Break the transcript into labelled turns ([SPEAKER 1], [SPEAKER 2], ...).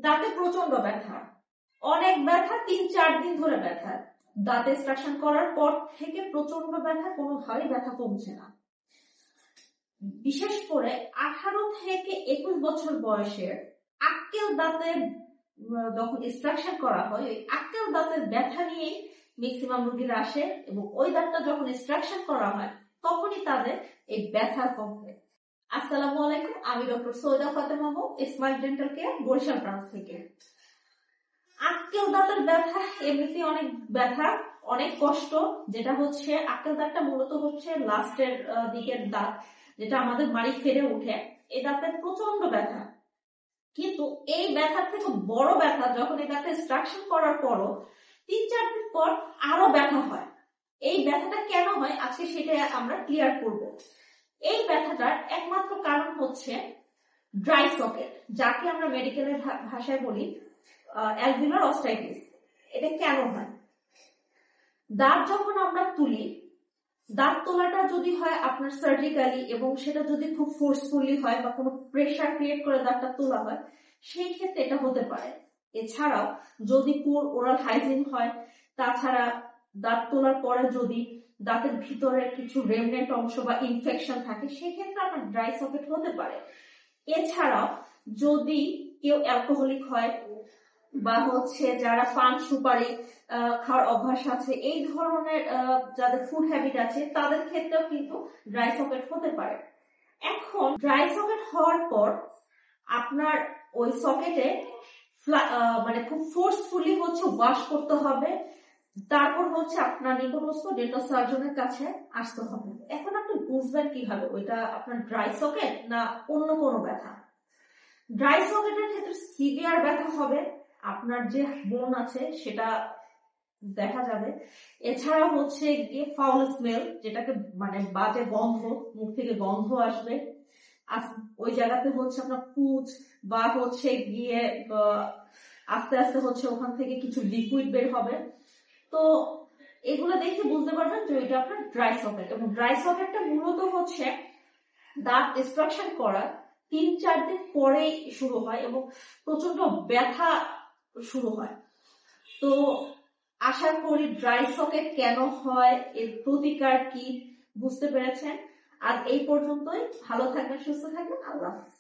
[SPEAKER 1] দাঁতে প্রচন্ড ব্যথা, অনেক ব্যথা, ৩-৪ দিন ধরে ব্যথা। দাঁতে এক্সট্রাকশন করার পর থেকে প্রচন্ড ব্যথা, কোনোভাবেই ব্যথা কমছে না। বিশেষ করে 18 থেকে 21 বছর বয়সের আক্কেল দাঁতে যখন এক্সট্রাকশন করা হয়, ওই আক্কেল দাঁতের ব্যথা নিয়েই ম্যাক্সিমাম রোগীরা আসে এবং ওই দাঁতটা যখন এক্সট্রাকশন করা হয় তখনই তাদের এই ব্যথা কমে। আসসালামু আলাইকুম, আমি doctor Syeda Fatema Mou, smile dental care, Barishal branch থেকে। আক্কেল দাঁতের ব্যথা এমনিতে অনেক ব্যথা, অনেক কষ্ট। যেটা হচ্ছে আক্কেল দাঁতটা মূলত হচ্ছে লাস্টের দিকের দাঁত, যেটা আমাদের মাড়ি ফেরে উঠে, এই দাঁতের প্রচন্ড ব্যথা। কিন্তু এই ব্যথার থেকে বড় ব্যথা যখন এই দাঁতে এক্সট্রাকশন করার পরও ৩-৪ দিন পর আরো ব্যথা হয়। এই ব্যথাটা কেন হয় আজকে সেটা আমরা ক্লিয়ার করব। এই ব্যথাটার একমাত্র কারণ হচ্ছে ড্রাই সকেট, যাকে আমরা মেডিকেলের ভাষায় বলি অ্যালভিওলার অস্টাইটিস। এটা কেন হয়? দাঁত যখন আমরা তুলি, দাঁত তোলাটা যদি হয় আপনার সার্জিক্যালি এবং সেটা যদি খুব ফোর্সফুলি হয় বা কোনো প্রেশার ক্রিয়েট করে দাঁতটা তোলা হয়, সেই ক্ষেত্রে এটা হতে পারে। এছাড়াও যদি পুর ওরাল হাইজিন হয়, তাছাড়া দাঁত তোলার পরে যদি দাঁতের ভিতরে কিছু রেমনেন্ট অংশ বা ইনফেকশন থাকে, সেক্ষেত্রে আপনার ড্রাই সকেট হতে পারে। এছাড়াও যদি কেউ অ্যালকোহলিক হয় বা হচ্ছে যারা পান সুপারি খাওয়ার অভ্যাস আছে, এই ধরনের যাদের ফুড হ্যাবিট আছে, তাদের ক্ষেত্রেও কিন্তু ড্রাই সকেট হতে পারে। এখন ড্রাই সকেট হওয়ার পর আপনার ওই সকেটে মানে খুব ফোর্সফুলি হচ্ছে ওয়াশ করতে হবে, তারপর হচ্ছে আপনার নিকটস্থ ডেন্টাল সার্জনের কাছে আসতে হবে। এখন আপনি বুঝবেন কিভাবে ওইটা আপনার ড্রাই সকেট না অন্য কোনো ব্যথা। ড্রাই সকেটের ক্ষেত্রে সিভিয়ার ব্যথা হবে, আপনার যে বোন আছে সেটা দেখা যাবে। এছাড়া হচ্ছে গিয়ে ফাউল স্মেল, যেটাকে মানে বাজে গন্ধ, মুখ থেকে গন্ধ আসবে। ওই জায়গাতে হচ্ছে আপনার পুঁজ বা হচ্ছে গিয়ে আস্তে আস্তে হচ্ছে ওখান থেকে কিছু লিকুইড বের হবে। তো এগুলো দেখে বুঝতে পারবেন যে এটা আপনার ড্রাই সকেট। এবং ড্রাই সকেটটা মূলত হচ্ছে দাঁত এক্সট্রাকশন করা ৩-৪ দিন পরেই শুরু হয় এবং প্রচন্ড ব্যথা শুরু হয়। তো আশা করি ড্রাই সকেট কেন হয়, এর প্রতিকার কি বুঝতে পেরেছেন। আর এই পর্যন্তই। ভালো থাকবেন, সুস্থ থাকবেন, আল্লাহ হাফেজ।